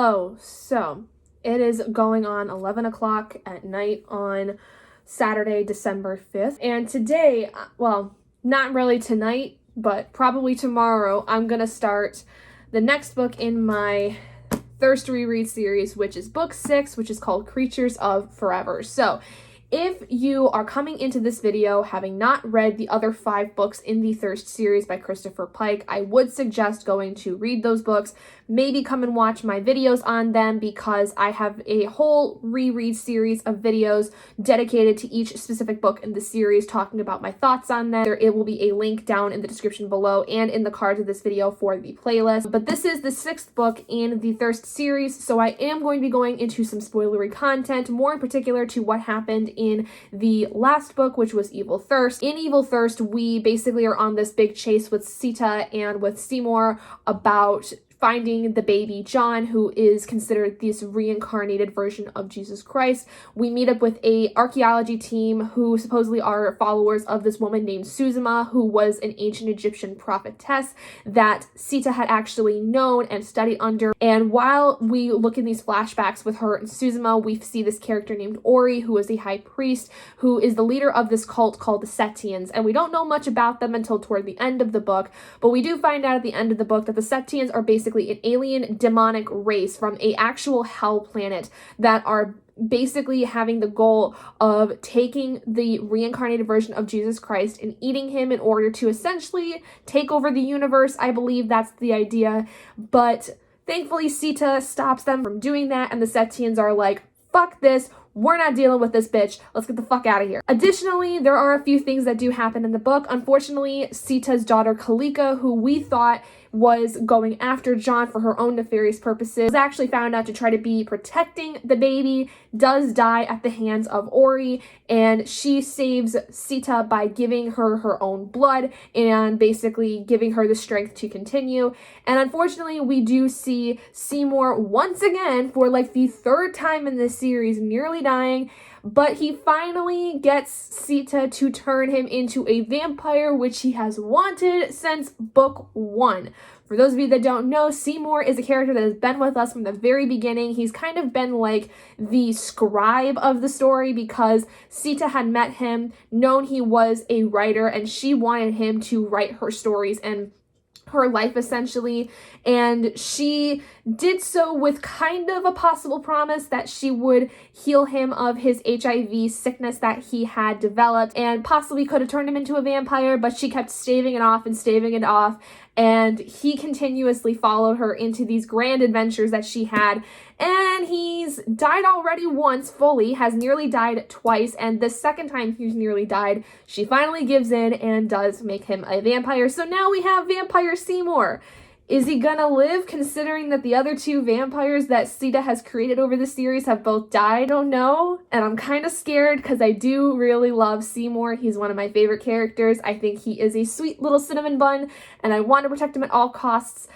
Hello. So it is going on 11 o'clock at night on Saturday, December 5th. And today, well, not really tonight, but probably tomorrow, I'm going to start the next book in my Thirst Reread series, which is book 6, which is called Creatures of Forever. So if you are coming into this video having not read the other 5 books in the Thirst series by Christopher Pike, I would suggest going to read those books. Maybe come and watch my videos on them because I have a whole reread series of videos dedicated to each specific book in the series, talking about my thoughts on them. It will be a link down in the description below and in the cards of this video for the playlist. But this is the 6th book in the Thirst series, so I am going to be going into some spoilery content, more in particular to what happened in the last book, which was Evil Thirst. In Evil Thirst, we basically are on this big chase with Sita and with Seymour about finding the baby John, who is considered this reincarnated version of Jesus Christ. We meet up with a archaeology team who supposedly are followers of this woman named Suzima, who was an ancient Egyptian prophetess that Sita had actually known and studied under. And while we look in these flashbacks with her and Suzima, we see this character named Ori, who is a high priest, who is the leader of this cult called the Setians. And we don't know much about them until toward the end of the book, but we do find out at the end of the book that the Setians are basically an alien demonic race from a actual hell planet that are basically having the goal of taking the reincarnated version of Jesus Christ and eating him in order to essentially take over the universe. I believe that's the idea, but thankfully Sita stops them from doing that, and the Setians are like, fuck this, we're not dealing with this bitch. Let's get the fuck out of here. Additionally, there are a few things that do happen in the book. Unfortunately, Sita's daughter Kalika, who we thought was going after John for her own nefarious purposes, was actually found out to try to be protecting the baby, does die at the hands of Ori, and she saves Sita by giving her her own blood and basically giving her the strength to continue. And unfortunately, we do see Seymour once again, for like the 3rd time in this series, nearly dying, but he finally gets Sita to turn him into a vampire, which he has wanted since book 1. For those of you that don't know, Seymour is a character that has been with us from the very beginning. He's kind of been like the scribe of the story because Sita had met him, known he was a writer, and she wanted him to write her stories and her life essentially, and she did so with kind of a possible promise that she would heal him of his HIV sickness that he had developed and possibly could have turned him into a vampire, but she kept staving it off and staving it off, and he continuously followed her into these grand adventures that she had, and he's died already once fully, has nearly died twice, and the second time he's nearly died, she finally gives in and does make him a vampire. So now we have Vampire Seymour. Is he gonna live, considering that the other 2 vampires that Sita has created over the series have both died? I don't know, and I'm kind of scared because I do really love Seymour. He's one of my favorite characters. I think he is a sweet little cinnamon bun, and I want to protect him at all costs,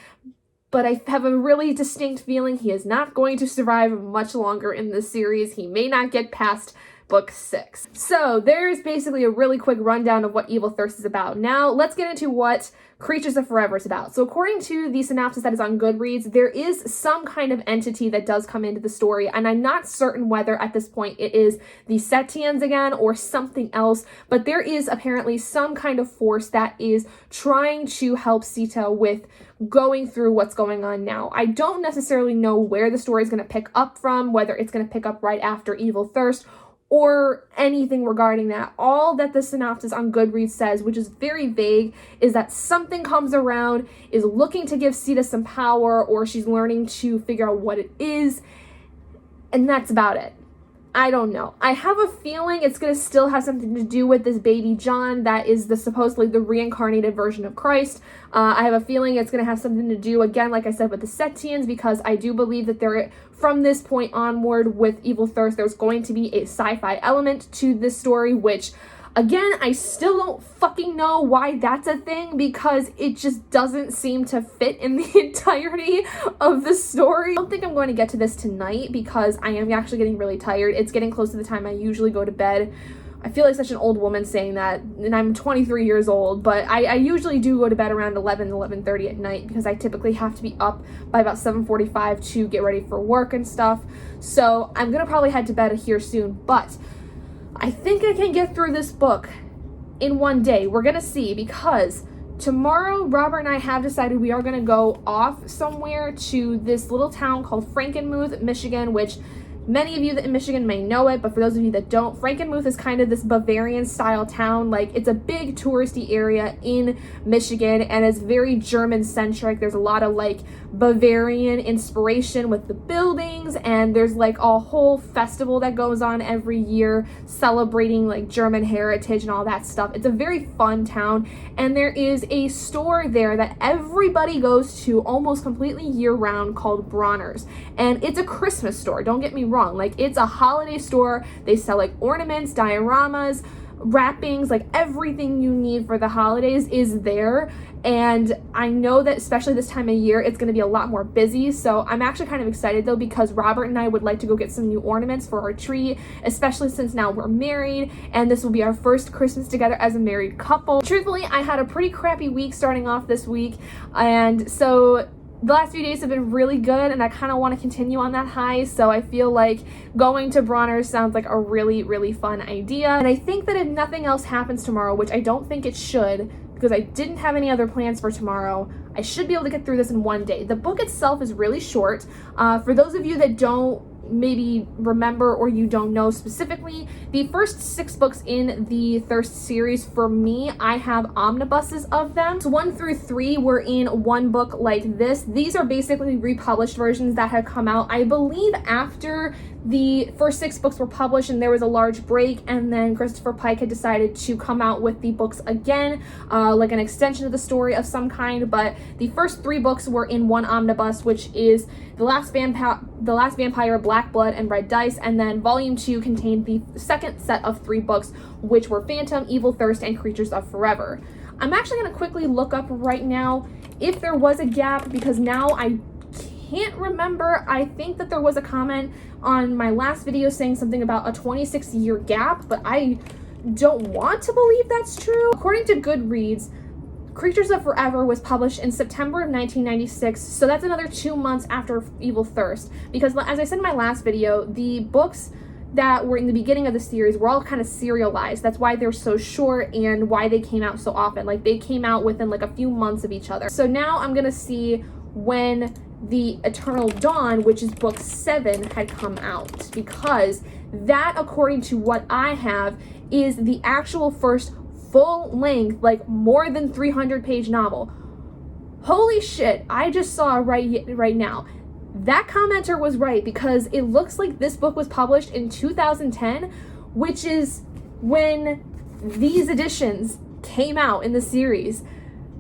but I have a really distinct feeling he is not going to survive much longer in this series. He may not get past book 6. So there's basically a really quick rundown of what Evil Thirst is about. Now let's get into what Creatures of Forever is about. So according to the synopsis that is on Goodreads, there is some kind of entity that does come into the story, and I'm not certain whether at this point it is the Setians again or something else, but there is apparently some kind of force that is trying to help Sita with going through what's going on now. I don't necessarily know where the story is going to pick up from, whether it's going to pick up right after Evil Thirst or anything regarding that. All that the synopsis on Goodreads says, which is very vague, is that something comes around, is looking to give Sita some power, or she's learning to figure out what it is, and that's about it. I don't know. I have a feeling it's going to still have something to do with this baby John that is supposedly the reincarnated version of Christ. I have a feeling it's going to have something to do, again, like I said, with the Setians, because I do believe that from this point onward with Evil Thirst, there's going to be a sci-fi element to this story, which, again, I still don't fucking know why that's a thing, because it just doesn't seem to fit in the entirety of the story. I don't think I'm going to get to this tonight because I am actually getting really tired. It's getting close to the time I usually go to bed, I feel like such an old woman saying that, and I'm 23 years old, but I usually do go to bed around 11:30 at night because I typically have to be up by about 7:45 to get ready for work and stuff. So I'm gonna probably head to bed here soon, but I think I can get through this book in one day. We're gonna see, because tomorrow Robert and I have decided we are gonna go off somewhere to this little town called Frankenmuth, Michigan, which many of you that in Michigan may know it, but for those of you that don't, Frankenmuth is kind of this Bavarian style town. Like, it's a big touristy area in Michigan and it's very German centric. There's a lot of like Bavarian inspiration with the buildings, and there's like a whole festival that goes on every year celebrating like German heritage and all that stuff. It's a very fun town, and there is a store there that everybody goes to almost completely year round called Bronner's, and it's a Christmas store. Don't get me wrong, like, it's a holiday store. They sell like ornaments, dioramas, wrappings, like everything you need for the holidays is there. And I know that especially this time of year it's going to be a lot more busy, so I'm actually kind of excited though, because Robert and I would like to go get some new ornaments for our tree, especially since now we're married and this will be our first Christmas together as a married couple. Truthfully, I had a pretty crappy week starting off this week, and so the last few days have been really good, and I kind of want to continue on that high, so I feel like going to Bronner's sounds like a really, really fun idea. And I think that if nothing else happens tomorrow, which I don't think it should, because I didn't have any other plans for tomorrow, I should be able to get through this in one day. The book itself is really short. For those of you that don't maybe remember or you don't know specifically, the first 6 books in the Thirst series, for me, I have omnibuses of them. So 1 through 3 were in one book like this. These are basically republished versions that had come out, I believe, after the first 6 books were published and there was a large break, and then Christopher Pike had decided to come out with the books again, like an extension of the story of some kind. But the first 3 books were in one omnibus, which is The Last Vampire, Black Blood, and Red Dice, and then volume 2 contained the second set of 3 books, which were Phantom, Evil Thirst, and Creatures of Forever. I'm actually going to quickly look up right now if there was a gap, because now I can't remember. I think that there was a comment on my last video saying something about a 26-year gap, but I don't want to believe that's true. According to Goodreads, Creatures of Forever was published in September of 1996, so that's another 2 months after Evil Thirst, because as I said in my last video, the books that were in the beginning of the series were all kind of serialized. That's why they're so short and why they came out so often. Like, they came out within like a few months of each other. So now I'm gonna see when the Eternal Dawn, which is book 7, had come out, because that, according to what I have, is the actual first full-length, like more than 300-page novel. Holy shit, I just saw right now. That commenter was right, because it looks like this book was published in 2010, which is when these editions came out in the series.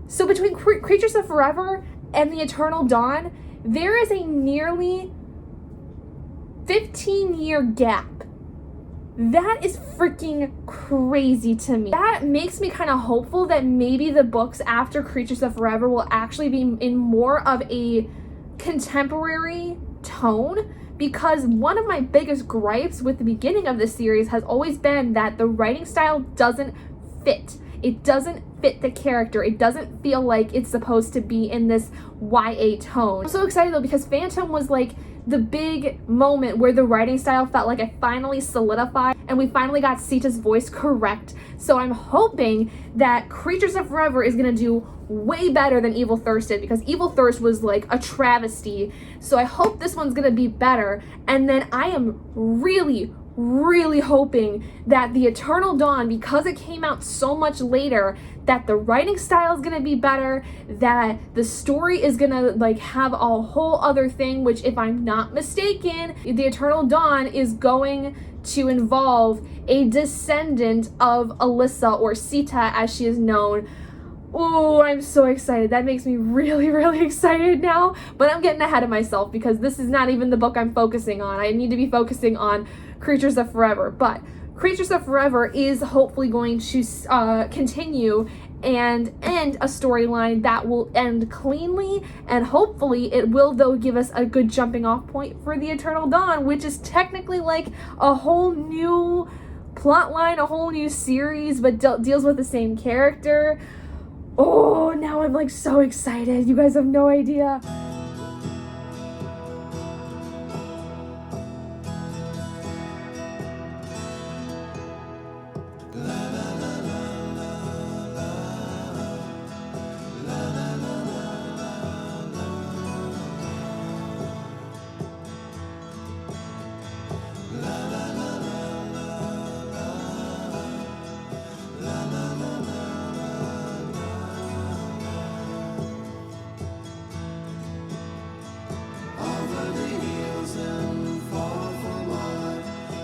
So between Creatures of Forever and the Eternal Dawn, there is a nearly 15-year gap. That is freaking crazy to me. That makes me kind of hopeful that maybe the books after Creatures of Forever will actually be in more of a contemporary tone, because one of my biggest gripes with the beginning of this series has always been that the writing style doesn't fit. It doesn't fit the character. It doesn't feel like it's supposed to be in this YA tone. I'm so excited though, because Phantom was like the big moment where the writing style felt like it finally solidified and we finally got Sita's voice correct. So I'm hoping that Creatures of Forever is gonna do way better than Evil Thirst did, because Evil Thirst was like a travesty. So I hope this one's gonna be better. And then I am really hoping that the Eternal Dawn, because it came out so much later, that the writing style is gonna be better, that the story is gonna like have a whole other thing, which, if I'm not mistaken, the Eternal Dawn is going to involve a descendant of Alyssa, or Sita as she is known. Oh, I'm so excited. That makes me really excited now, but I'm getting ahead of myself because this is not even the book I'm focusing on. I need to be focusing on Creatures of Forever, but Creatures of Forever is hopefully going to continue and end a storyline that will end cleanly, and hopefully it will though give us a good jumping off point for the Eternal Dawn, which is technically like a whole new plot line, a whole new series, but deals with the same character. Oh, now I'm like so excited. You guys have no idea.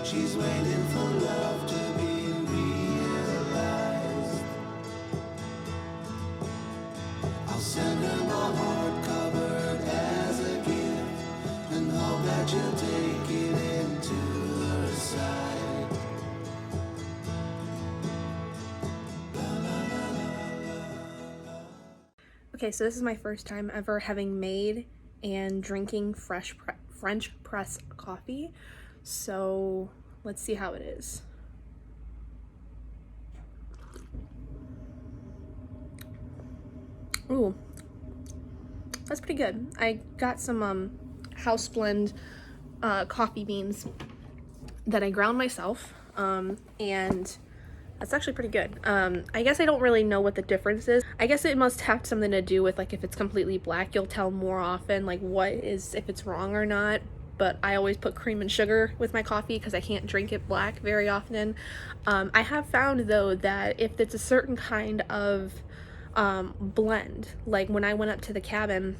She's waiting for love to be realized. I'll send her my heart covered as a gift, and hope that you'll take it into her side. Okay, so this is my first time ever having made and drinking French press coffee. So let's see how it is. Ooh, that's pretty good. I got some house blend coffee beans that I ground myself, and that's actually pretty good. I guess I don't really know what the difference is. I guess it must have something to do with, like, if it's completely black, you'll tell more often, like, if it's wrong or not. But I always put cream and sugar with my coffee because I can't drink it black very often. I have found, though, that if it's a certain kind of blend, like when I went up to the cabin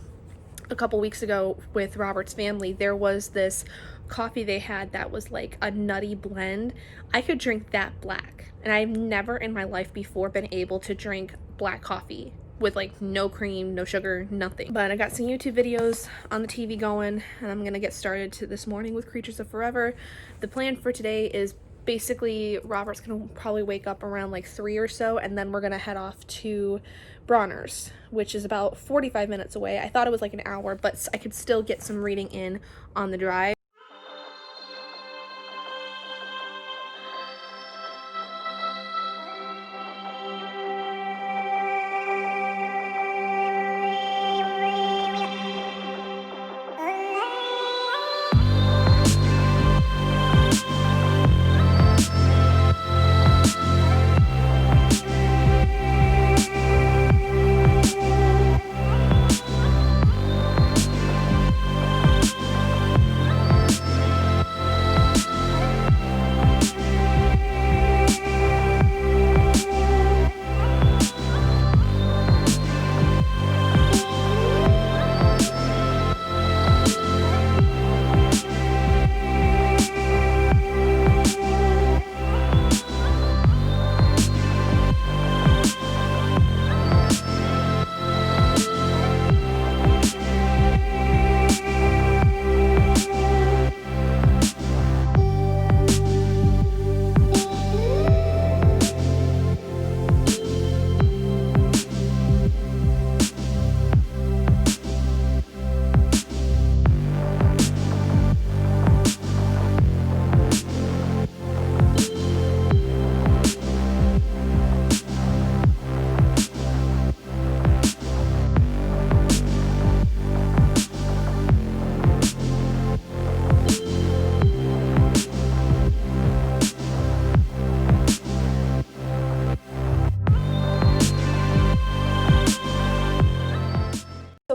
a couple weeks ago with Robert's family, there was this coffee they had that was like a nutty blend. I could drink that black, and I've never in my life before been able to drink black coffee with like no cream, no sugar, nothing. But I got some YouTube videos on the TV going, and I'm gonna get started this morning with Creatures of Forever. The plan for today is basically Robert's gonna probably wake up around like 3 or so, and then we're gonna head off to Bronner's, which is about 45 minutes away. I thought it was like an hour, but I could still get some reading in on the drive.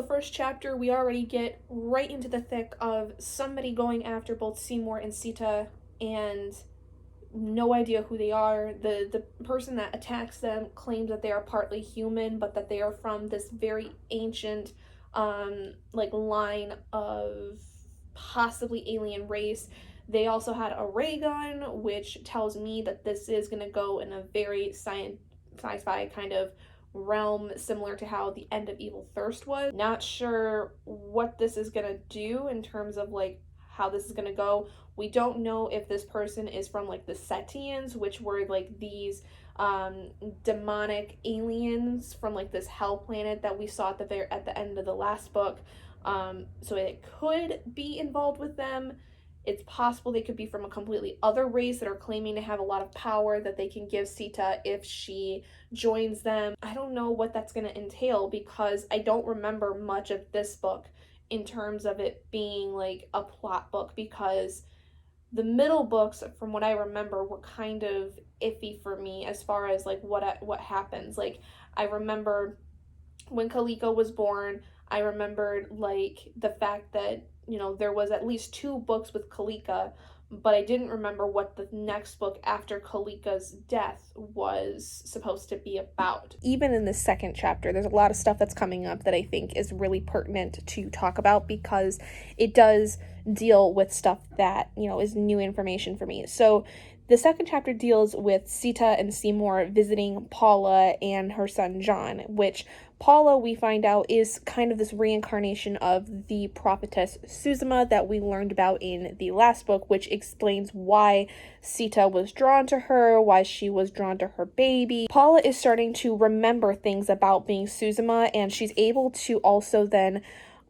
First chapter, we already get right into the thick of somebody going after both Seymour and Sita, and no idea who they are. The person that attacks them claims that they are partly human, but that they are from this very ancient like line of possibly alien race. They also had a ray gun, which tells me that this is going to go in a very sci-fi kind of realm, similar to how the end of Evil Thirst was. Not sure what this is gonna do in terms of like how this is gonna go. We don't know if this person is from like the Setians, which were like these demonic aliens from like this hell planet that we saw at the end of the last book. So it could be involved with them. It's possible they could be from a completely other race that are claiming to have a lot of power that they can give Sita if she joins them. I don't know what that's going to entail because I don't remember much of this book in terms of it being like a plot book, because the middle books, from what I remember, were kind of iffy for me as far as like what happens. Like, I remember when Kaliko was born, I remembered like the fact that, you know, there was at least 2 books with Kalika, but I didn't remember what the next book after Kalika's death was supposed to be about. Even in the second chapter, there's a lot of stuff that's coming up that I think is really pertinent to talk about, because it does deal with stuff that, you know, is new information for me. So the second chapter deals with Sita and Seymour visiting Paula and her son John, which Paula, we find out, is kind of this reincarnation of the prophetess Suzuma that we learned about in the last book, which explains why Sita was drawn to her, why she was drawn to her baby. Paula is starting to remember things about being Suzuma, and she's able to also then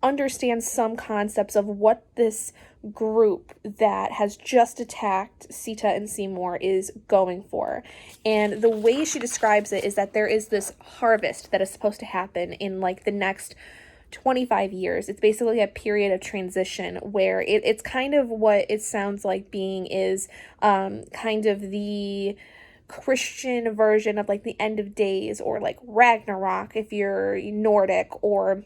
understand some concepts of what this group that has just attacked Sita and Seymour is going for. And the way she describes it is that there is this harvest that is supposed to happen in like the next 25 years. It's basically a period of transition where it's kind of what it sounds like being is kind of the Christian version of like the end of days, or like Ragnarok if you're Nordic, or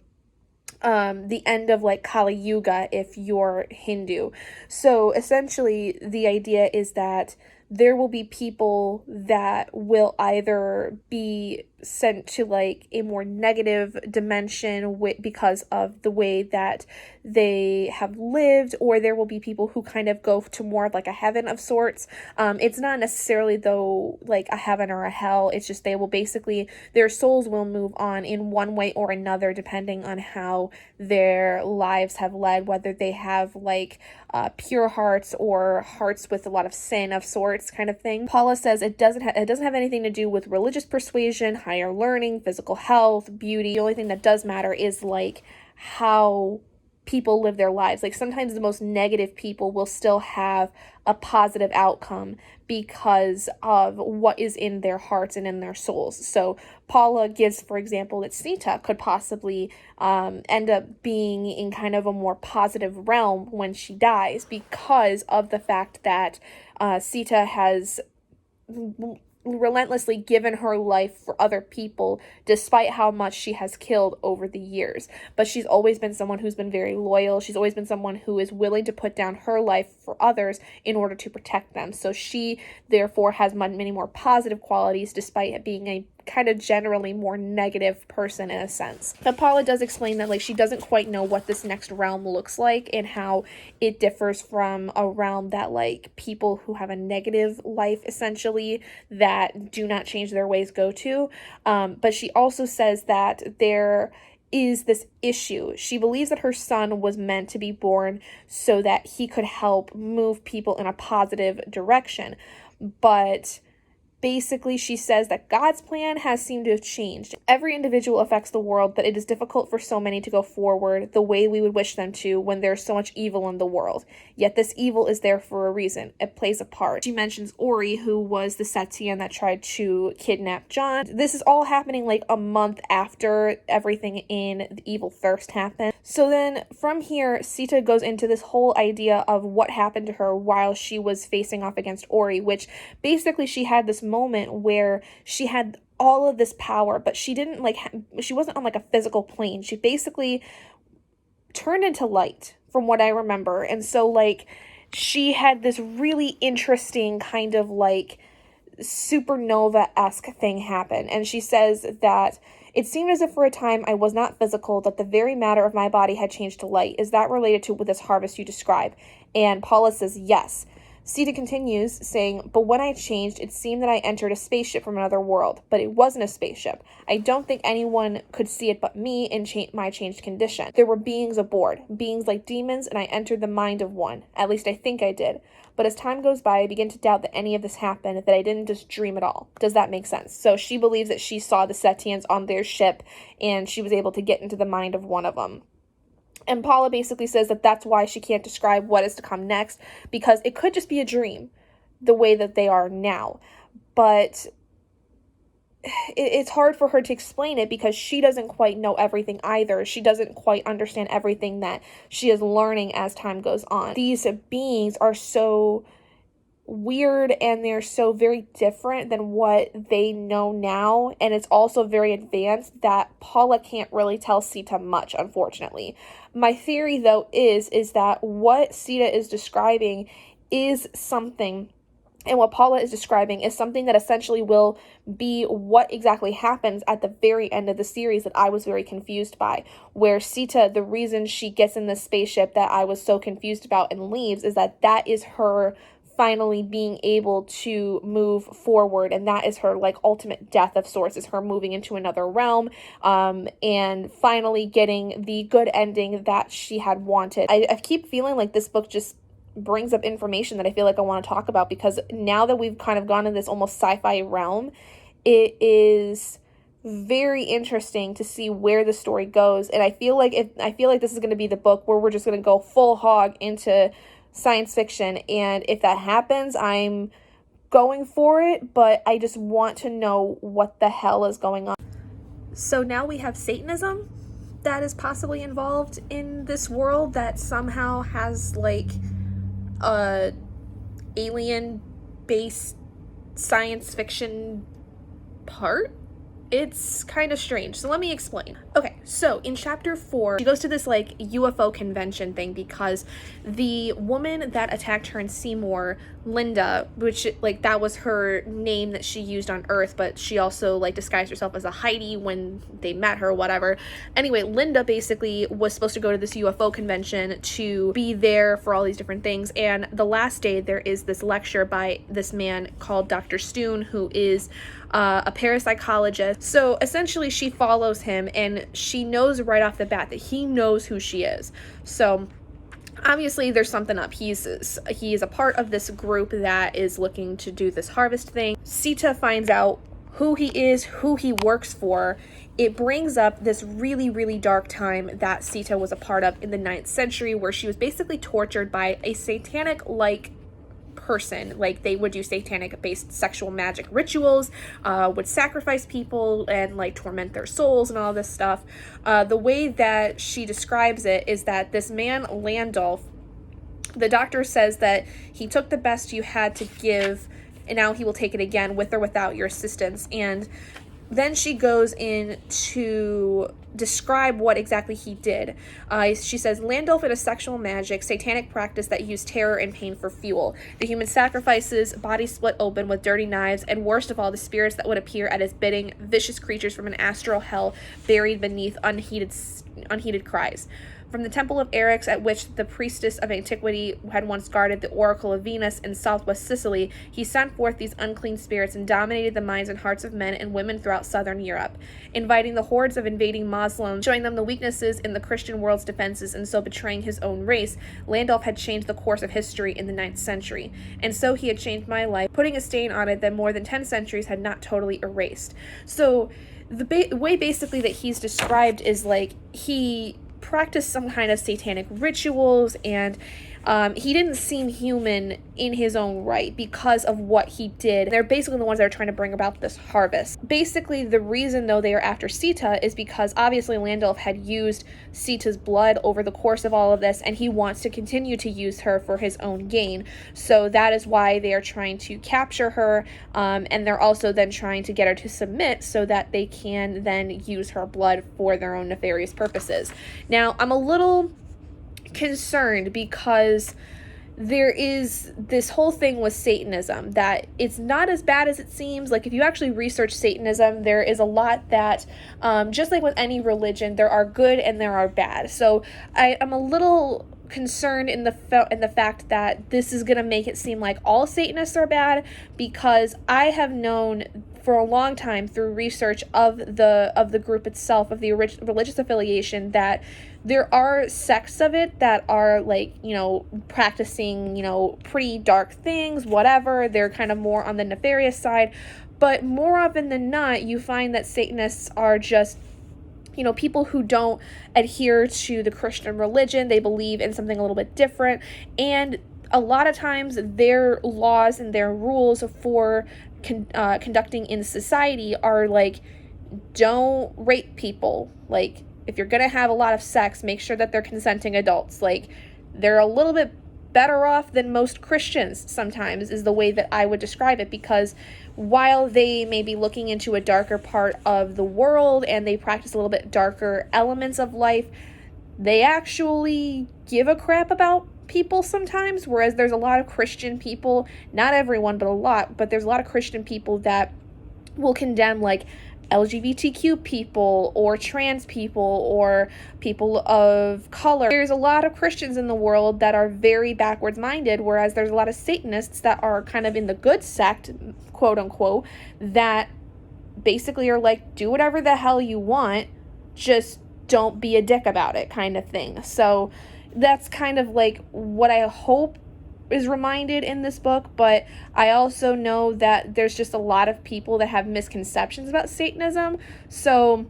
the end of like Kali Yuga if you're Hindu. So essentially the idea is that there will be people that will either be sent to like a more negative dimension because of the way that they have lived, or there will be people who kind of go to more of like a heaven of sorts. It's not necessarily though like a heaven or a hell. It's just they will basically, their souls will move on in one way or another depending on how their lives have led, whether they have like pure hearts or hearts with a lot of sin of sorts kind of thing. Paula says it doesn't have anything to do with religious persuasion, higher learning, physical health, beauty. The only thing that does matter is like how people live their lives. Like sometimes the most negative people will still have a positive outcome because of what is in their hearts and in their souls. So Paula gives, for example, that Sita could possibly end up being in kind of a more positive realm when she dies, because of the fact that Sita has relentlessly given her life for other people despite how much she has killed over the years. But she's always been someone who's been very loyal. She's always been someone who is willing to put down her life for others in order to protect them. So she therefore has many more positive qualities despite it being a kind of generally more negative person in a sense. But Paula does explain that like she doesn't quite know what this next realm looks like and how it differs from a realm that like people who have a negative life essentially that do not change their ways go to. But she also says that there is this issue. She believes that her son was meant to be born so that he could help move people in a positive direction. But basically, she says that God's plan has seemed to have changed. Every individual affects the world, but it is difficult for so many to go forward the way we would wish them to when there's so much evil in the world. Yet this evil is there for a reason. It plays a part. She mentions Ori, who was the Setian that tried to kidnap John. This is all happening like a month after everything in the Evil Thirst happened. So then from here, Sita goes into this whole idea of what happened to her while she was facing off against Ori, which basically she had this moment where she had all of this power, but she didn't like, she wasn't on like a physical plane. She basically turned into light from what I remember. And so like she had this really interesting kind of like supernova-esque thing happen. And she says that it seemed as if for a time I was not physical, that the very matter of my body had changed to light. Is that related to this harvest you describe? And Paula says yes. Sita continues, saying, but when I changed, it seemed that I entered a spaceship from another world, but it wasn't a spaceship. I don't think anyone could see it but me in my changed condition. There were beings aboard, beings like demons, and I entered the mind of one. At least I think I did. But as time goes by, I begin to doubt that any of this happened, that I didn't just dream at all. Does that make sense? So she believes that she saw the Setians on their ship, and she was able to get into the mind of one of them. And Paula basically says that that's why she can't describe what is to come next, because it could just be a dream the way that they are now. But it's hard for her to explain it because she doesn't quite know everything either. She doesn't quite understand everything that she is learning as time goes on. These beings are so weird and they're so very different than what they know now, and it's also very advanced that Paula can't really tell Sita much, unfortunately. My theory though is that what Sita is describing is something, and what Paula is describing is something that essentially will be what exactly happens at the very end of the series that I was very confused by. Where Sita, the reason she gets in this spaceship that I was so confused about and leaves, is that is her finally being able to move forward, and that is her like ultimate death of sorts, is her moving into another realm, and finally getting the good ending that she had wanted. I keep feeling like this book just brings up information that I feel like I want to talk about, because now that we've kind of gone in this almost sci-fi realm, it is very interesting to see where the story goes. And I feel like this is going to be the book where we're just going to go full hog into science fiction, and if that happens, I'm going for it, but I just want to know what the hell is going on. So now we have Satanism that is possibly involved in this world that somehow has like a alien-based science fiction part. It's kind of strange. So let me explain. Okay, so in chapter 4, she goes to this like UFO convention thing because the woman that attacked her in Seymour, Linda, which like that was her name that she used on Earth, but she also like disguised herself as a Heidi when they met her, whatever. Anyway, Linda basically was supposed to go to this UFO convention to be there for all these different things, and the last day there is this lecture by this man called Dr. Stoon, who is a parapsychologist. So essentially she follows him, and she knows right off the bat that he knows who she is. So obviously there's something up. He is a part of this group that is looking to do this harvest thing. Sita finds out who he is, who he works for. It brings up this really, really dark time that Sita was a part of in the 9th century, where she was basically tortured by a satanic-like person. Like, they would do satanic-based sexual magic rituals, would sacrifice people and like torment their souls and all this stuff. The way that she describes it is that this man, Landolph, the doctor says that he took the best you had to give, and now he will take it again with or without your assistance. And then she goes in to describe what exactly he did. She says, Landolph had a sexual magic, satanic practice that used terror and pain for fuel. The human sacrifices, bodies split open with dirty knives, and worst of all, the spirits that would appear at his bidding, vicious creatures from an astral hell buried beneath unheeded cries. From the temple of Eryx, at which the priestess of antiquity had once guarded the oracle of Venus in southwest Sicily, he sent forth these unclean spirits and dominated the minds and hearts of men and women throughout southern Europe, inviting the hordes of invading Muslims, showing them the weaknesses in the Christian world's defenses, and so betraying his own race. Landolph had changed the course of history in the 9th century, and so he had changed my life, putting a stain on it that more than 10 centuries had not totally erased. So the way basically that he's described is like he practiced some kind of satanic rituals, and he didn't seem human in his own right because of what he did. They're basically the ones that are trying to bring about this harvest. Basically, the reason, though, they are after Sita is because obviously Landolph had used Sita's blood over the course of all of this, and he wants to continue to use her for his own gain. So that is why they are trying to capture her, and they're also then trying to get her to submit so that they can then use her blood for their own nefarious purposes. Now, I'm a little concerned because there is this whole thing with Satanism that it's not as bad as it seems. Like, if you actually research Satanism, there is a lot that just like with any religion, there are good and there are bad. So I'm a little concerned in the fact that this is going to make it seem like all Satanists are bad, because I have known for a long time through research of the group itself, of the religious affiliation, that there are sects of it that are like, practicing, pretty dark things, whatever. They're kind of more on the nefarious side, but more often than not, you find that Satanists are just people who don't adhere to the Christian religion. They believe in something a little bit different, and a lot of times their laws and their rules for conducting in society are like, don't rape people. Like, if you're gonna have a lot of sex, make sure that they're consenting adults. Like, they're a little bit better off than most Christians sometimes, is the way that I would describe it, because while they may be looking into a darker part of the world and they practice a little bit darker elements of life, they actually give a crap about people sometimes, whereas there's a lot of Christian people, not everyone, but a lot, but there's a lot of Christian people that will condemn, like, LGBTQ people or trans people or people of color. There's a lot of Christians in the world that are very backwards minded, whereas there's a lot of Satanists that are kind of in the good sect, quote unquote, that basically are like, do whatever the hell you want, just don't be a dick about it, kind of thing. So that's kind of like what I hope is reminded in this book, but I also know that there's just a lot of people that have misconceptions about Satanism. So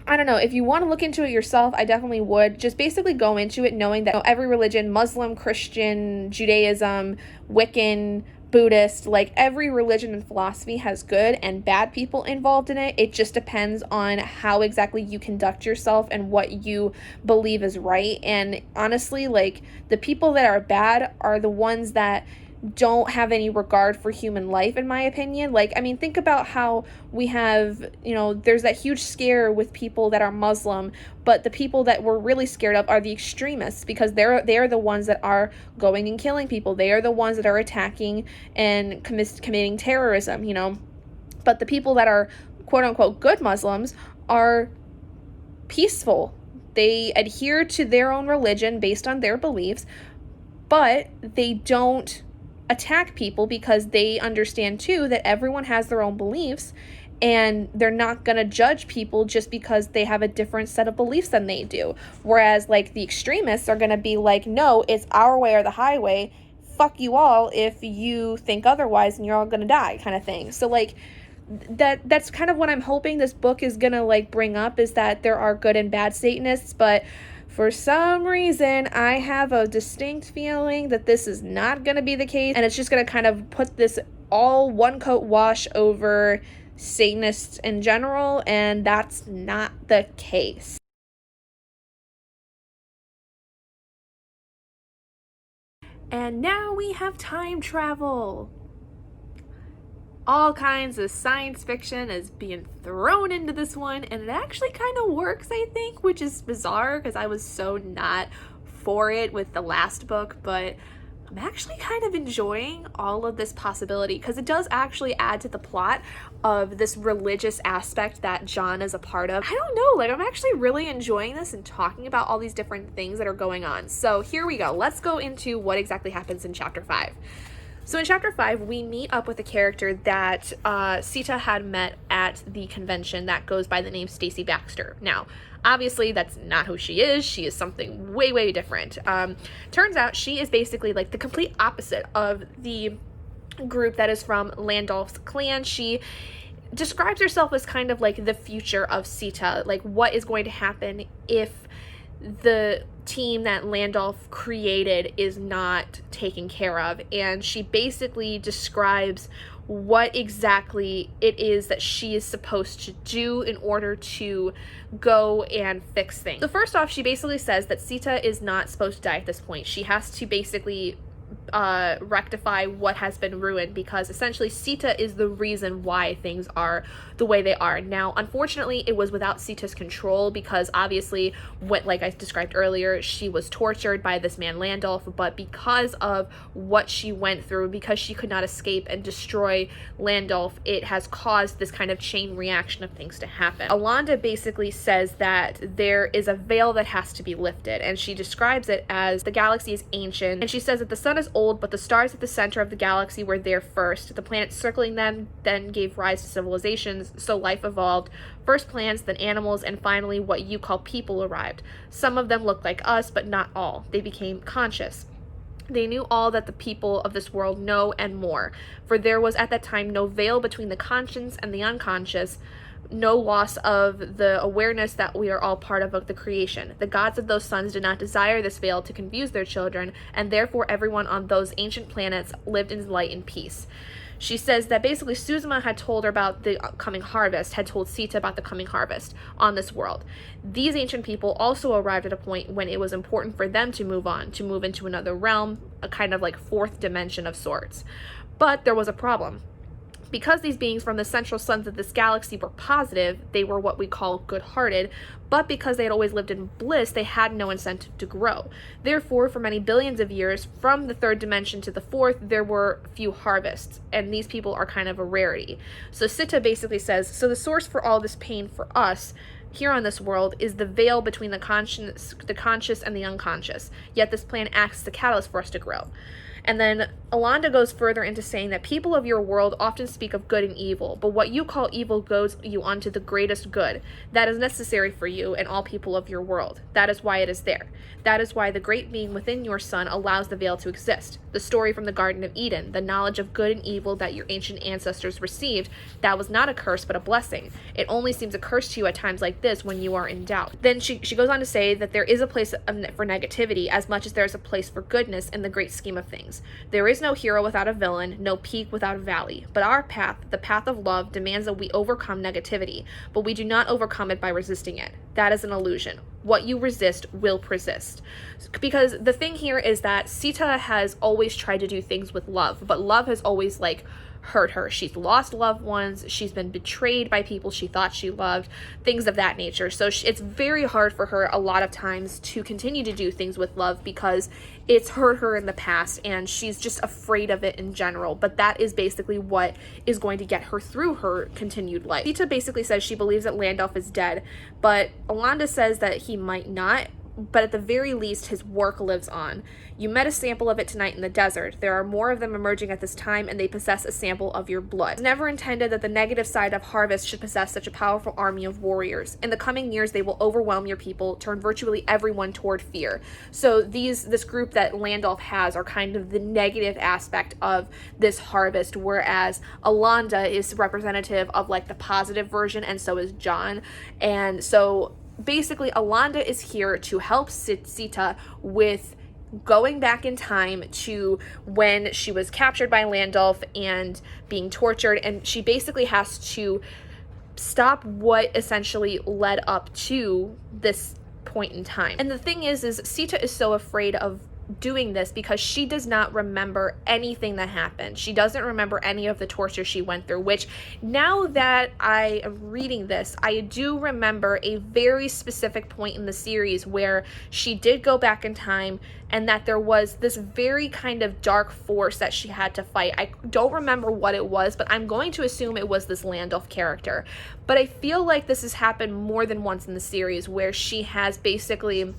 I don't know, if you want to look into it yourself, I definitely would. Just basically go into it knowing that every religion, Muslim, Christian, Judaism, Wiccan, Buddhist, like every religion and philosophy has good and bad people involved in it. It just depends on how exactly you conduct yourself and what you believe is right. And honestly, like, the people that are bad are the ones that don't have any regard for human life, in my opinion. Like, I mean, think about how we have, there's that huge scare with people that are Muslim, but the people that we're really scared of are the extremists, because they're the ones that are going and killing people. They are the ones that are attacking and committing terrorism, But the people that are quote unquote good Muslims are peaceful. They adhere to their own religion based on their beliefs, but they don't attack people because they understand too that everyone has their own beliefs, and they're not going to judge people just because they have a different set of beliefs than they do. Whereas, like, the extremists are going to be like, no, it's our way or the highway. Fuck you all if you think otherwise, and you're all going to die, kind of thing. So, like, that's kind of what I'm hoping this book is going to, like, bring up, is that there are good and bad Satanists, but for some reason, I have a distinct feeling that this is not going to be the case, and it's just going to kind of put this all one coat wash over Satanists in general, and that's not the case. And now we have time travel. All kinds of science fiction is being thrown into this one, and it actually kind of works, I think, which is bizarre because I was so not for it with the last book, but I'm actually kind of enjoying all of this possibility because it does actually add to the plot of this religious aspect that John is a part of. I don't know, like, I'm actually really enjoying this and talking about all these different things that are going on. So here we go. Let's go into what exactly happens in chapter 5. So in chapter 5, we meet up with a character that Sita had met at the convention that goes by the name Stacy Baxter. Now, obviously, that's not who she is. She is something way, way different. Turns out she is basically like the complete opposite of the group that is from Landolph's clan. She describes herself as kind of like the future of Sita, like what is going to happen if the team that Landolph created is not taken care of. And she basically describes what exactly it is that she is supposed to do in order to go and fix things. So first off, she basically says that Sita is not supposed to die at this point. She has to basically rectify what has been ruined, because essentially Sita is the reason why things are the way they are. Now, unfortunately, it was without Sita's control, because obviously, like I described earlier, she was tortured by this man Landolph, but because of what she went through, because she could not escape and destroy Landolph, it has caused this kind of chain reaction of things to happen. Alonda basically says that there is a veil that has to be lifted, and she describes it as the galaxy is ancient, and she says that the sun is old, but the stars at the center of the galaxy were there first. The planets circling them then gave rise to civilizations, so life evolved. First plants, then animals, and finally what you call people arrived. Some of them looked like us, but not all. They became conscious. They knew all that the people of this world know and more, for there was at that time no veil between the conscious and the unconscious, no loss of the awareness that we are all part of the creation. The gods of those suns did not desire this veil to confuse their children, and therefore everyone on those ancient planets lived in light and peace. She says that basically Suzuma had told her about the coming harvest, had told Sita about the coming harvest on this world. These ancient people also arrived at a point when it was important for them to move on, to move into another realm, a kind of like fourth dimension of sorts. But there was a problem. Because these beings from the central suns of this galaxy were positive, they were what we call good-hearted, but because they had always lived in bliss, they had no incentive to grow. Therefore, for many billions of years, from the third dimension to the fourth, there were few harvests, and these people are kind of a rarity. So Sita basically says, so the source for all this pain for us here on this world is the veil between the conscious and the unconscious, yet this plan acts as a catalyst for us to grow. And then Alonda goes further into saying that people of your world often speak of good and evil, but what you call evil goes you onto the greatest good. That is necessary for you and all people of your world. That is why it is there. That is why the great being within your sun allows the veil to exist. The story from the Garden of Eden, the knowledge of good and evil that your ancient ancestors received, that was not a curse but a blessing. It only seems a curse to you at times like this when you are in doubt. Then she goes on to say that there is a place for negativity as much as there is a place for goodness in the great scheme of things. There is no hero without a villain, no peak without a valley. But our path, the path of love, demands that we overcome negativity, but we do not overcome it by resisting it. That is an illusion. What you resist will persist. Because the thing here is that Sita has always tried to do things with love, but love has always hurt her. She's lost loved ones. She's been betrayed by people she thought she loved, things of that nature. So it's very hard for her a lot of times to continue to do things with love because it's hurt her in the past and she's just afraid of it in general. But that is basically what is going to get her through her continued life. Sita basically says she believes that Landolf is dead, but Alonda says that he might not, but at the very least his work lives on. You met a sample of it tonight in the desert. There are more of them emerging at this time, and they possess a sample of your blood. It's never intended that the negative side of harvest should possess such a powerful army of warriors. In the coming years, they will overwhelm your people, turn virtually everyone toward fear. So this group that Landolf has are kind of the negative aspect of this harvest, whereas Alonda is representative of the positive version, and so is John. And so basically Alonda is here to help Sita with going back in time to when she was captured by Landolf and being tortured, and she basically has to stop what essentially led up to this point in time. And the thing is Sita is so afraid of doing this because she does not remember anything that happened. She doesn't remember any of the torture she went through, which now that I am reading this, I do remember a very specific point in the series where she did go back in time and that there was this very kind of dark force that she had to fight. I don't remember what it was, but I'm going to assume it was this Landolf character. But I feel like this has happened more than once in the series where she has basically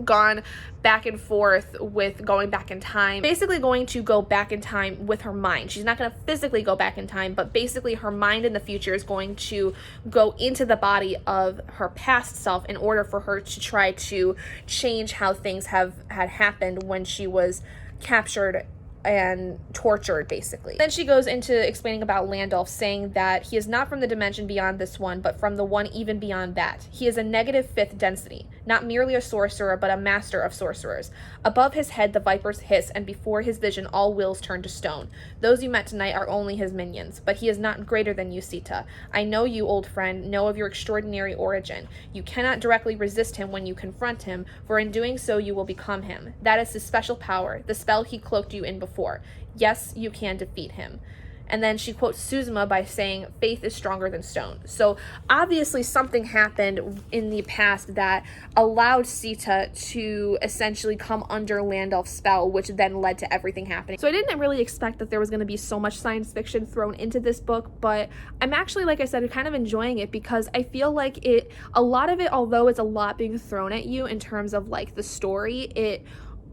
gone back and forth with going back in time, basically going to go back in time with her mind. She's not going to physically go back in time, but basically her mind in the future is going to go into the body of her past self in order for her to try to change how things had happened when she was captured and tortured, basically. Then she goes into explaining about Landolf, saying that he is not from the dimension beyond this one, but from the one even beyond that. He is a negative fifth density, not merely a sorcerer, but a master of sorcerers. Above his head the vipers hiss, and before his vision all wills turn to stone. Those you met tonight are only his minions, but he is not greater than you, Sita. I know you, old friend, know of your extraordinary origin. You cannot directly resist him when you confront him, for in doing so you will become him. That is his special power, the spell he cloaked you in before. Yes, you can defeat him. And then she quotes Suzuma by saying, faith is stronger than stone. So obviously something happened in the past that allowed Sita to essentially come under Landolf's spell, which then led to everything happening. So I didn't really expect that there was going to be so much science fiction thrown into this book, but I'm actually, like I said, kind of enjoying it because I feel like a lot of it, although it's a lot being thrown at you in terms of the story, it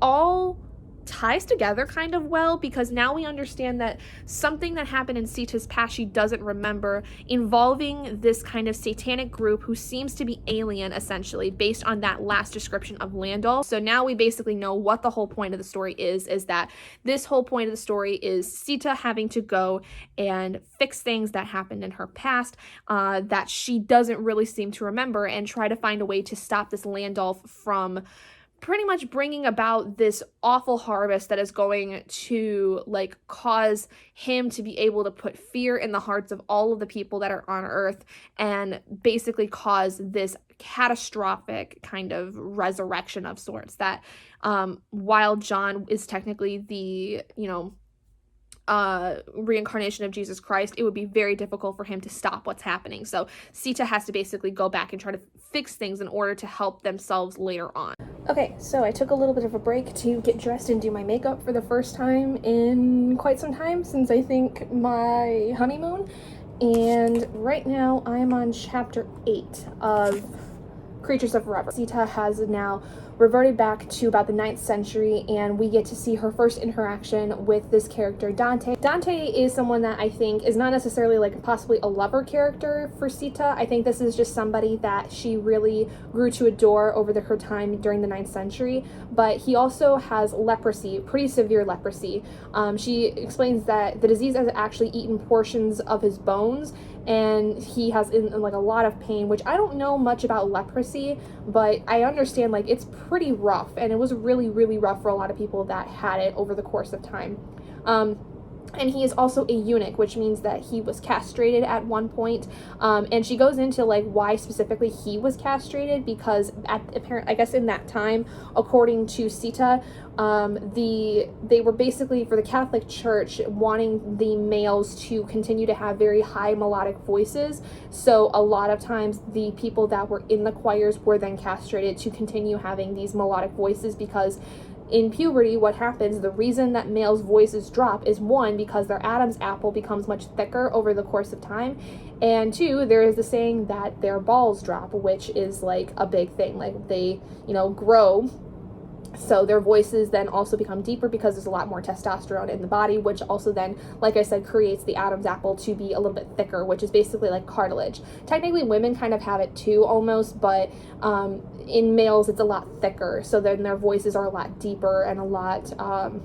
all ties together kind of well, because now we understand that something that happened in Sita's past she doesn't remember, involving this kind of satanic group who seems to be alien, essentially, based on that last description of Landolph. So now we basically know what the whole point of the story is that this whole point of the story is Sita having to go and fix things that happened in her past that she doesn't really seem to remember, and try to find a way to stop this Landolph from pretty much bringing about this awful harvest that is going to like cause him to be able to put fear in the hearts of all of the people that are on Earth, and basically cause this catastrophic kind of resurrection of sorts that while John is technically the, reincarnation of Jesus Christ, it would be very difficult for him to stop what's happening. So Sita has to basically go back and try to fix things in order to help themselves later on. Okay, so I took a little bit of a break to get dressed and do my makeup for the first time in quite some time, since I think my honeymoon. And right now I'm on chapter 8 of Creatures of Forever. Sita has now reverted back to about the 9th century, and we get to see her first interaction with this character, Dante. Dante is someone that I think is not necessarily like possibly a lover character for Sita. I think this is just somebody that she really grew to adore over her time during the 9th century, but he also has leprosy, pretty severe leprosy. She explains that the disease has actually eaten portions of his bones, and he has in like a lot of pain, which I don't know much about leprosy, but I understand like it's pretty rough, and it was really, really rough for a lot of people that had it over the course of time. And he is also a eunuch, which means that he was castrated at one point. And she goes into like why specifically he was castrated, because I guess in that time, according to Sita, they were basically, for the Catholic Church, wanting the males to continue to have very high melodic voices. So a lot of times the people that were in the choirs were then castrated to continue having these melodic voices, because in puberty, what happens, the reason that males' voices drop is, one, because their Adam's apple becomes much thicker over the course of time, and two, there is the saying that their balls drop, which is like a big thing. Like they, grow, so their voices then also become deeper because there's a lot more testosterone in the body, which also then, like I said, creates the Adam's apple to be a little bit thicker, which is basically like cartilage. Technically, women kind of have it too, almost, but in males, it's a lot thicker. So then their voices are a lot deeper and a lot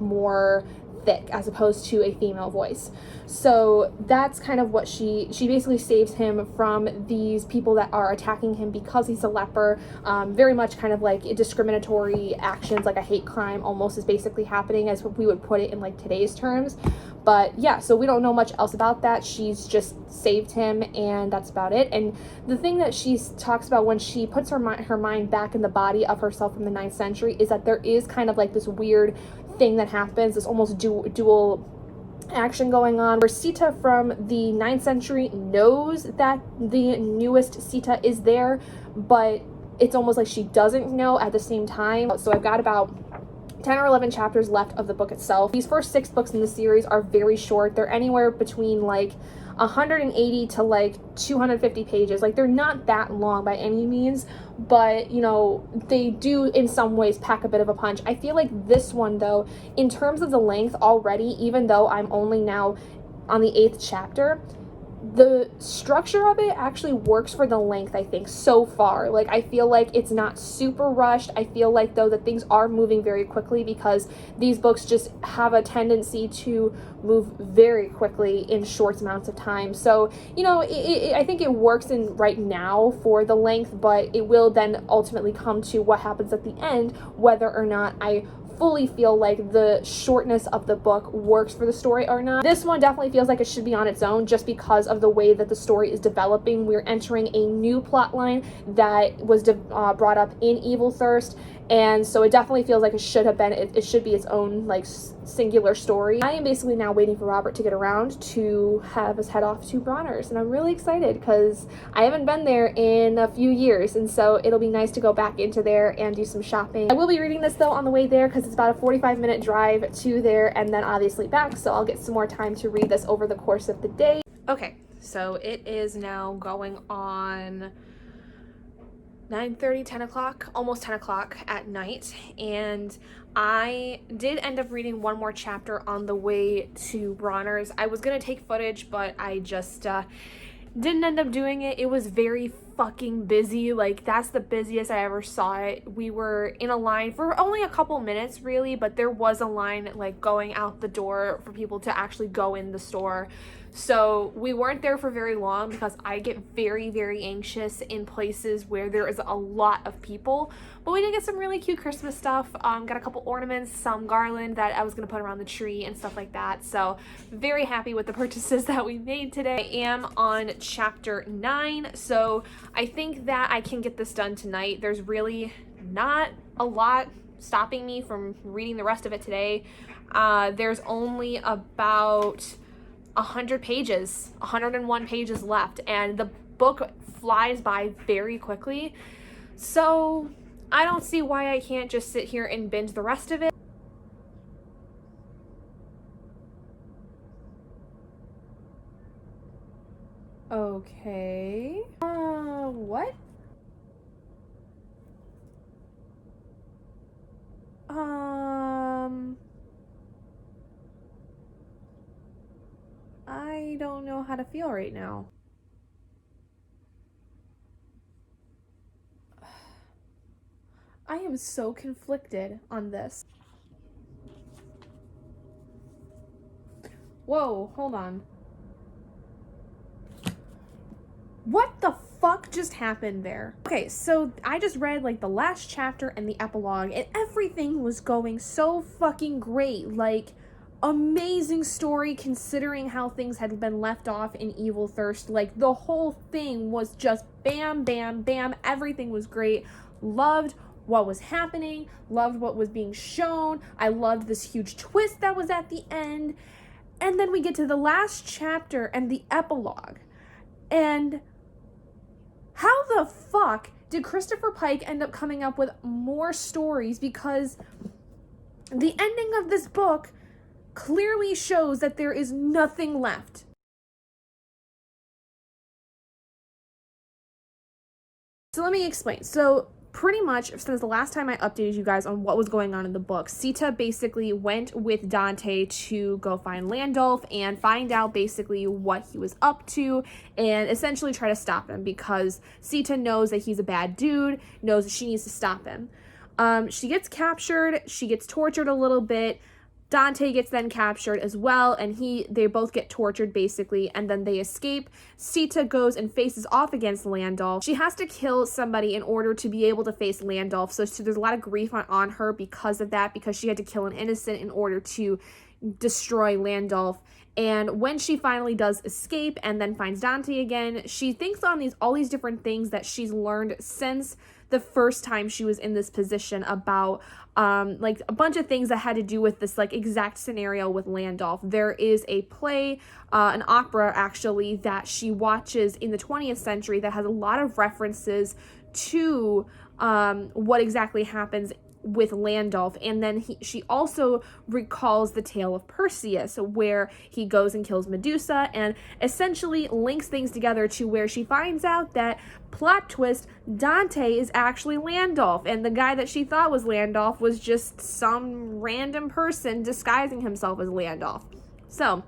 more thick, as opposed to a female voice. So that's kind of what she basically saves him from these people that are attacking him because he's a leper. Very much kind of like discriminatory actions, like a hate crime almost, is basically happening, as we would put it in like today's terms. But yeah, so we don't know much else about that. She's just saved him, and that's about it. And the thing that she talks about when she puts her mind back in the body of herself from the 9th century is that there is kind of like this weird thing that happens, this almost dual action going on, where Sita from the 9th century knows that the newest Sita is there, but it's almost like she doesn't know at the same time. So I've got about 10 or 11 chapters left of the book itself. These first 6 books in the series are very short. They're anywhere between like 180 to like 250 pages. Like, they're not that long by any means, but they do in some ways pack a bit of a punch. I feel like this one, though, in terms of the length already, even though I'm only now on the 8th chapter, the structure of it actually works for the length, I think, so far. Like, I feel like it's not super rushed. I feel like, though, that things are moving very quickly, because these books just have a tendency to move very quickly in short amounts of time. So, I think it works in right now for the length, but it will then ultimately come to what happens at the end, whether or not I fully feel like the shortness of the book works for the story or not. This one definitely feels like it should be on its own, just because of the way that the story is developing. We're entering a new plot line that was brought up in Evil Thirst, and so it definitely feels like it should be its own like singular story. I am basically now waiting for Robert to get around to have us head off to Bronner's, and I'm really excited because I haven't been there in a few years, and so it'll be nice to go back into there and do some shopping. I will be reading this though on the way there, because it's about a 45-minute drive to there and then obviously back, so I'll get some more time to read this over the course of the day. Okay, so it is now going on 9:30, 10 o'clock, almost 10 o'clock at night, and I did end up reading one more chapter on the way to Bronner's. I was gonna take footage, but I just didn't end up doing it. It was very fucking busy. Like, that's the busiest I ever saw it. We were in a line for only a couple minutes, really, but there was a line like going out the door for people to actually go in the store. So we weren't there for very long because I get very, very anxious in places where there is a lot of people. But we did get some really cute Christmas stuff. Got a couple ornaments, some garland that I was gonna put around the tree and stuff like that. So very happy with the purchases that we made today. I am on chapter 9, so I think that I can get this done tonight. There's really not a lot stopping me from reading the rest of it today. There's only about 100 pages, 101 pages left, and the book flies by very quickly. So I don't see why I can't just sit here and binge the rest of it. Okay. What? I don't know how to feel right now. I am so conflicted on this. Whoa, hold on. What the fuck just happened there? Okay, so I just read like the last chapter and the epilogue, and everything was going so fucking great. Like, amazing story considering how things had been left off in Evil Thirst. Like, the whole thing was just bam, bam, bam. Everything was great. Loved what was happening, loved what was being shown. I loved this huge twist that was at the end. And then we get to the last chapter and the epilogue. And how the fuck did Christopher Pike end up coming up with more stories? Because the ending of this book clearly shows that there is nothing left. So let me explain. So pretty much since the last time I updated you guys on what was going on in the book, Sita basically went with Dante to go find Landolph and find out basically what he was up to and essentially try to stop him, because Sita knows that he's a bad dude, knows that she needs to stop him. She gets captured, she gets tortured a little bit. Dante gets then captured as well, and they both get tortured basically, and then they escape. Sita goes and faces off against Landolph. She has to kill somebody in order to be able to face Landolph, so there's a lot of grief on her because of that, because she had to kill an innocent in order to destroy Landolph. And when she finally does escape and then finds Dante again, she thinks on all these different things that she's learned since the first time she was in this position about like a bunch of things that had to do with this like exact scenario with Landolph. There is a play, an opera actually, that she watches in the 20th century that has a lot of references to what exactly happens with Landolph. And then she also recalls the tale of Perseus, where he goes and kills Medusa, and essentially links things together to where she finds out that, plot twist, Dante is actually Landolph, and the guy that she thought was Landolph was just some random person disguising himself as Landolph. So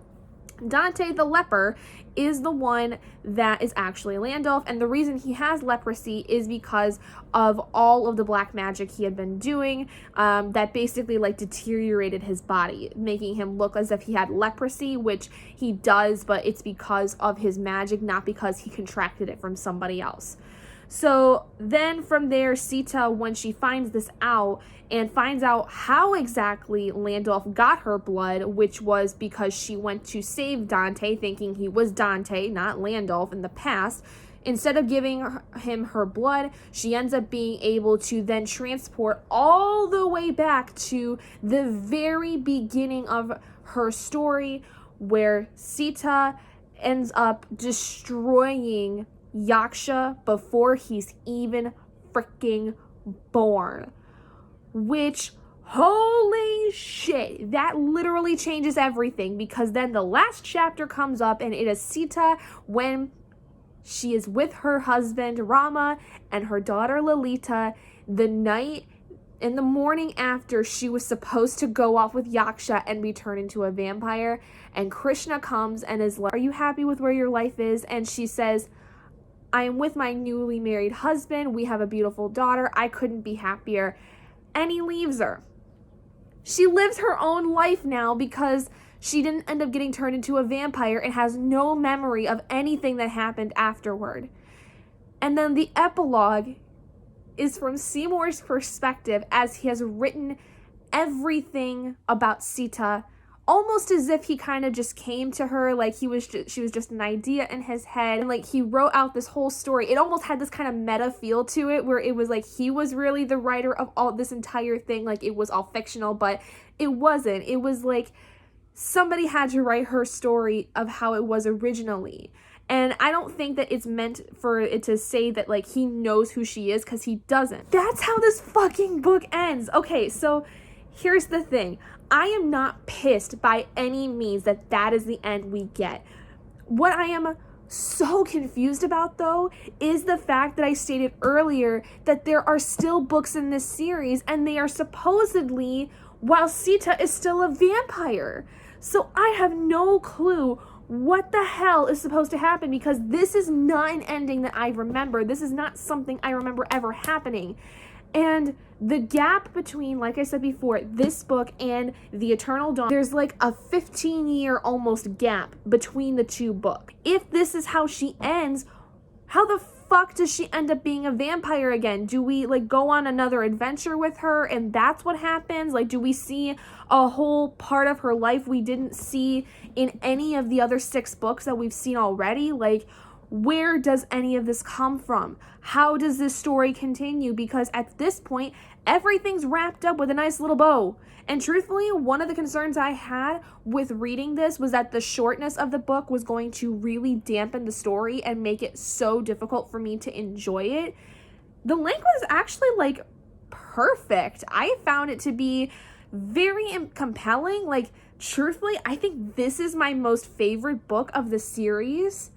Dante the leper is the one that is actually Landolph, and the reason he has leprosy is because of all of the black magic he had been doing that basically like deteriorated his body, making him look as if he had leprosy, which he does, but it's because of his magic, not because he contracted it from somebody else. So then from there, Sita, when she finds this out and finds out how exactly Landolph got her blood, which was because she went to save Dante, thinking he was Dante, not Landolph in the past. Instead of giving him her blood, she ends up being able to then transport all the way back to the very beginning of her story, where Sita ends up destroying Yaksha before he's even freaking born. Which, holy shit, that literally changes everything, because then the last chapter comes up and it is Sita when She is with her husband, Rama, and her daughter, Lalita, in the morning after she was supposed to go off with Yaksha and be turned into a vampire. And Krishna comes and is like, "Are you happy with where your life is?" And she says, "I am with my newly married husband. We have a beautiful daughter. I couldn't be happier." And he leaves her. She lives her own life now because she didn't end up getting turned into a vampire and has no memory of anything that happened afterward. And then the epilogue is from Seymour's perspective as he has written everything about Sita, almost as if he kind of just came to her, like she was just an idea in his head, and like he wrote out this whole story. It almost had this kind of meta feel to it, where it was like he was really the writer of all this entire thing, like it was all fictional, but it wasn't. It was like somebody had to write her story of how it was originally. And I don't think that it's meant for it to say that, like, he knows who she is, because he doesn't. That's how this fucking book ends. Okay, so here's the thing. I am not pissed by any means that that is the end we get. What I am so confused about, though, is the fact that I stated earlier that there are still books in this series, and they are supposedly while Sita is still a vampire. So I have no clue what the hell is supposed to happen, because this is not an ending that I remember. This is not something I remember ever happening. And the gap between, like I said before, this book and The Eternal Dawn, there's like a 15-year almost gap between the two books. If this is how she ends, how the fuck does she end up being a vampire again? Do we like go on another adventure with her and that's what happens? Like, do we see a whole part of her life we didn't see in any of the other 6 books that we've seen already? Like, where does any of this come from? How does this story continue? Because at this point, everything's wrapped up with a nice little bow. And truthfully, one of the concerns I had with reading this was that the shortness of the book was going to really dampen the story and make it so difficult for me to enjoy it. The length was actually like perfect. I found it to be very compelling. Like, truthfully, I think this is my most favorite book of the series.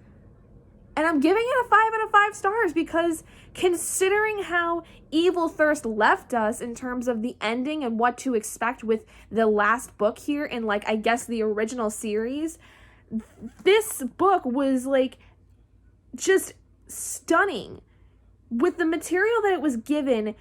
And I'm giving it a 5 out of 5 stars because considering how Evil Thirst left us in terms of the ending and what to expect with the last book here in, like, I guess the original series, this book was like just stunning. With the material that it was given,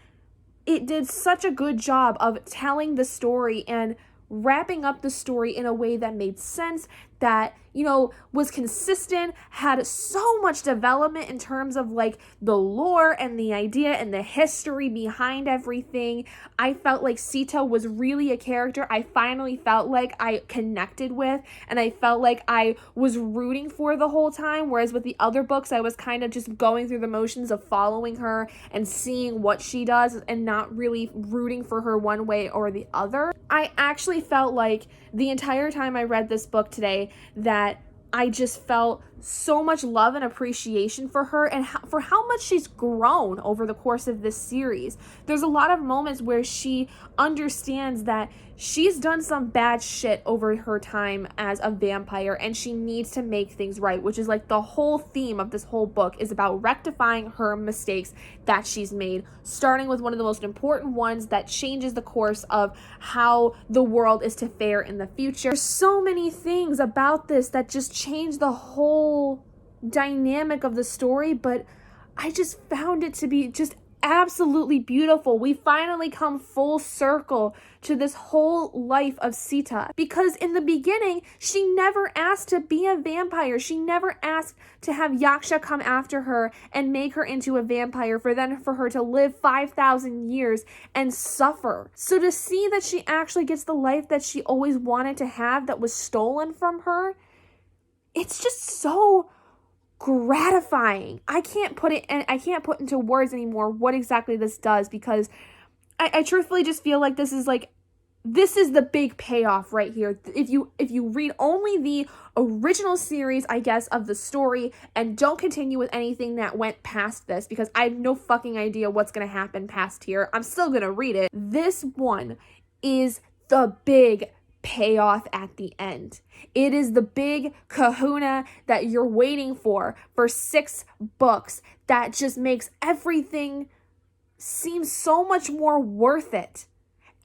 it did such a good job of telling the story and wrapping up the story in a way that made sense, that, you know, was consistent, had so much development in terms of like the lore and the idea and the history behind everything. I felt like Sita was really a character I finally felt like I connected with, and I felt like I was rooting for the whole time, whereas with the other books I was kind of just going through the motions of following her and seeing what she does and not really rooting for her one way or the other. I actually felt like the entire time I read this book today that I just felt so much love and appreciation for her and for how much she's grown over the course of this series. There's a lot of moments where she understands that she's done some bad shit over her time as a vampire and she needs to make things right, which is like the whole theme of this whole book is about rectifying her mistakes that she's made, starting with one of the most important ones that changes the course of how the world is to fare in the future. There's so many things about this that just change the whole dynamic of the story, but I just found it to be just absolutely beautiful. We finally come full circle to this whole life of Sita, because in the beginning she never asked to be a vampire. She never asked to have Yaksha come after her and make her into a vampire for her to live 5,000 years and suffer. So to see that she actually gets the life that she always wanted to have that was stolen from her, it's just so gratifying. I can't put into words anymore what exactly this does, because I truthfully just feel like this is the big payoff right here. If you read only the original series, I guess, of the story and don't continue with anything that went past this, because I have no fucking idea what's gonna happen past here. I'm still gonna read it. This one is the big payoff at the end. It is the big kahuna that you're waiting for 6 books that just makes everything seem so much more worth it.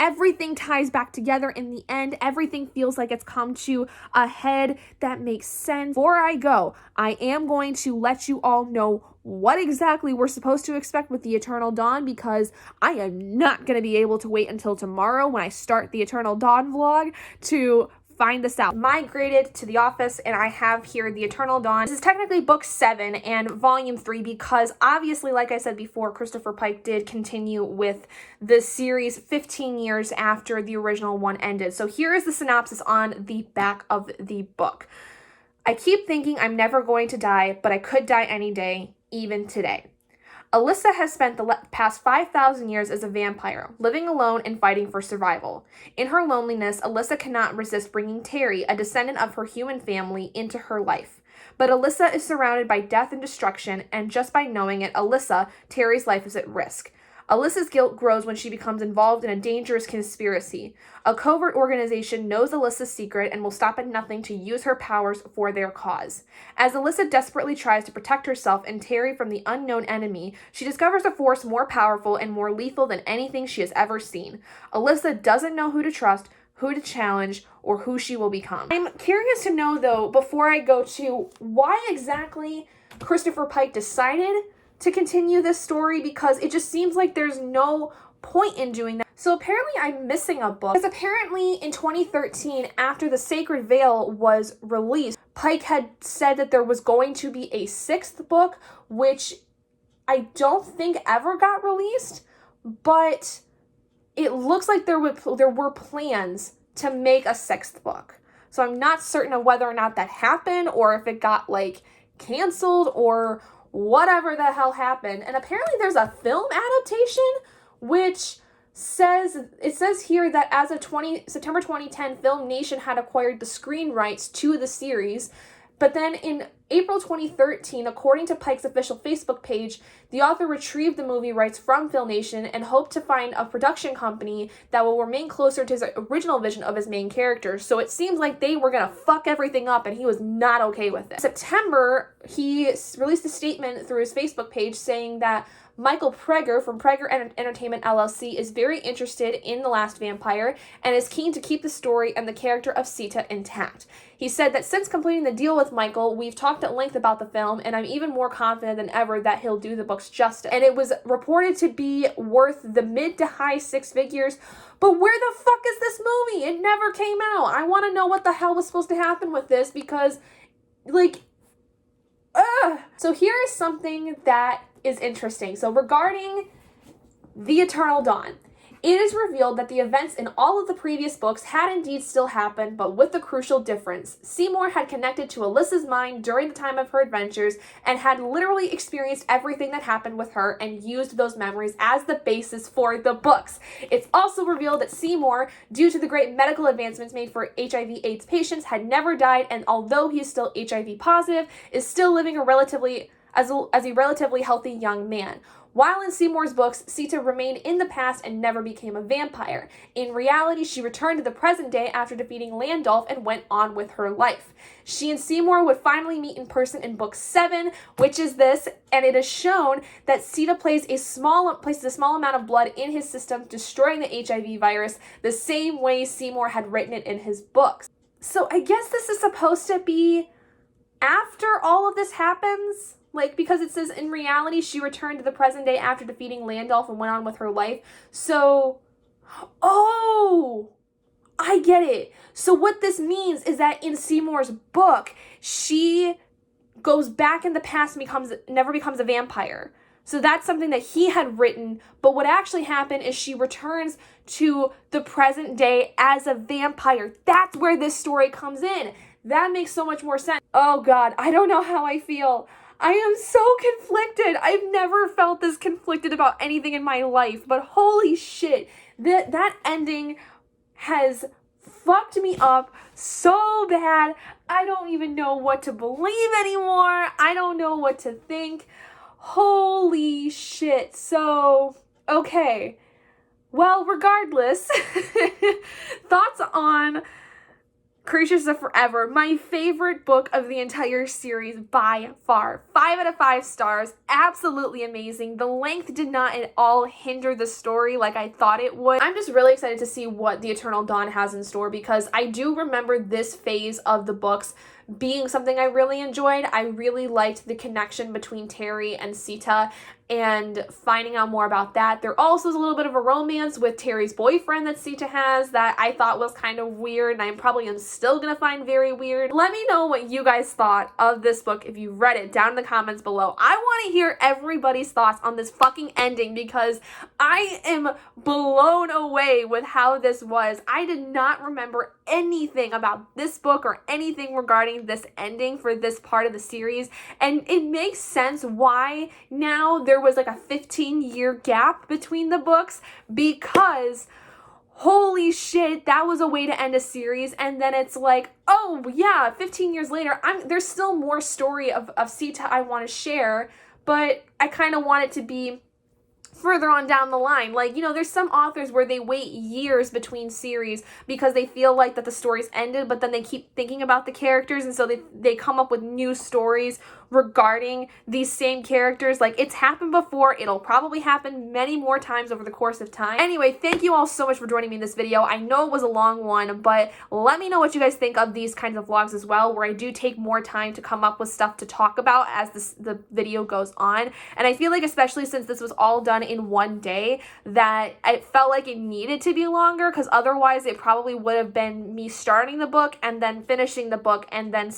Everything ties back together in the end. Everything feels like it's come to a head that makes sense. Before I go, I am going to let you all know what exactly we're supposed to expect with the Eternal Dawn, because I am not going to be able to wait until tomorrow when I start the Eternal Dawn vlog to find this out. Migrated to the office, and I have here the Eternal Dawn. This is technically book 7 and volume 3 because obviously, like I said before, Christopher Pike did continue with the series 15 years after the original one ended. So here is the synopsis on the back of the book. I keep thinking I'm never going to die, but I could die any day, even today. Alyssa has spent the past 5,000 years as a vampire, living alone and fighting for survival. In her loneliness, Alyssa cannot resist bringing Terry, a descendant of her human family, into her life. But Alyssa is surrounded by death and destruction, and just by knowing it, Terry's life is at risk. Alyssa's guilt grows when she becomes involved in a dangerous conspiracy. A covert organization knows Alyssa's secret and will stop at nothing to use her powers for their cause. As Alyssa desperately tries to protect herself and Terry from the unknown enemy, she discovers a force more powerful and more lethal than anything she has ever seen. Alyssa doesn't know who to trust, who to challenge, or who she will become. I'm curious to know, though, before I go to why exactly Christopher Pike decided to continue this story, because it just seems like there's no point in doing that. So apparently I'm missing a book, because apparently in 2013, after The Sacred Veil was released, Pike had said that there was going to be a 6th book, which I don't think ever got released, but it looks like there were plans to make a 6th book. So I'm not certain of whether or not that happened, or if it got canceled, or whatever the hell happened. And apparently there's a film adaptation, which says here that as of September 2010, Film Nation had acquired the screen rights to the series. But then in April 2013, according to Pike's official Facebook page, the author retrieved the movie rights from Filmation and hoped to find a production company that will remain closer to his original vision of his main character. So it seems like they were gonna fuck everything up, and he was not okay with it. In September, he released a statement through his Facebook page saying that Michael Prager from Prager Entertainment LLC is very interested in The Last Vampire and is keen to keep the story and the character of Sita intact. He said that since completing the deal with Michael, we've talked at length about the film, and I'm even more confident than ever that he'll do the book's justice. And it was reported to be worth the mid to high 6 figures, but where the fuck is this movie? It never came out. I want to know what the hell was supposed to happen with this, because, So here is something that is interesting. So regarding the Eternal Dawn, it is revealed that the events in all of the previous books had indeed still happened, but with a crucial difference. Seymour had connected to Alyssa's mind during the time of her adventures and had literally experienced everything that happened with her and used those memories as the basis for the books. It's also revealed that Seymour, due to the great medical advancements made for HIV/AIDS patients, had never died, and although he is still HIV positive, is still living a relatively healthy young man. While in Seymour's books, Sita remained in the past and never became a vampire. In reality, she returned to the present day after defeating Landolph and went on with her life. She and Seymour would finally meet in person in book 7, which is this, and it is shown that Sita places a small amount of blood in his system, destroying the HIV virus the same way Seymour had written it in his books. So I guess this is supposed to be after all of this happens? Because it says in reality, she returned to the present day after defeating Landolph and went on with her life. So, oh, I get it. So what this means is that in Seymour's book, she goes back in the past and never becomes a vampire. So that's something that he had written, but what actually happened is she returns to the present day as a vampire. That's where this story comes in. That makes so much more sense. Oh God, I don't know how I feel. I am so conflicted. I've never felt this conflicted about anything in my life, but holy shit, that ending has fucked me up so bad. I don't even know what to believe anymore. I don't know what to think. Holy shit. So, okay. Well, regardless, thoughts on Creatures of Forever, my favorite book of the entire series by far. 5 out of 5 stars, absolutely amazing. The length did not at all hinder the story like I thought it would. I'm just really excited to see what the Eternal Dawn has in store because I do remember this phase of the books being something I really enjoyed. I really liked the connection between Terry and Sita and finding out more about that. There also is a little bit of a romance with Terry's boyfriend that Sita has that I thought was kind of weird, and I probably am still gonna find very weird. Let me know what you guys thought of this book if you read it down in the comments below. I want to hear everybody's thoughts on this fucking ending because I am blown away with how this was. I did not remember anything about this book or anything regarding this ending for this part of the series, and it makes sense why now there was like a 15-year gap between the books because holy shit, that was a way to end a series. And then it's like, oh yeah, 15 years later, there's still more story of Sita I want to share, but I kind of want it to be further on down the line. Like, you know, there's some authors where they wait years between series because they feel like that the story's ended, but then they keep thinking about the characters, and so they come up with new stories regarding these same characters. Like, it's happened before, it'll probably happen many more times over the course of time. Anyway, thank you all so much for joining me in this video. I know it was a long one, but let me know what you guys think of these kinds of vlogs as well, where I do take more time to come up with stuff to talk about as the video goes on. And I feel like, especially since this was all done in one day, that it felt like it needed to be longer, because otherwise it probably would have been me starting the book and then finishing the book and then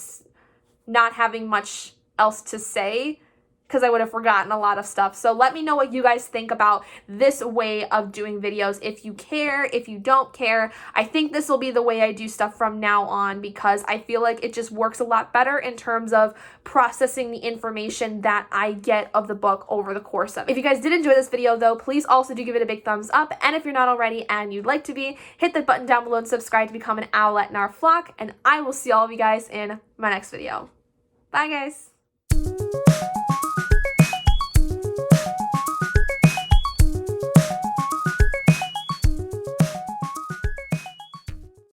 not having much else to say because I would have forgotten a lot of stuff. So let me know what you guys think about this way of doing videos. If you care, if you don't care, I think this will be the way I do stuff from now on because I feel like it just works a lot better in terms of processing the information that I get of the book over the course of it. If you guys did enjoy this video though, please also do give it a big thumbs up. And if you're not already and you'd like to be, hit that button down below and subscribe to become an owlet in our flock. And I will see all of you guys in my next video. Bye guys.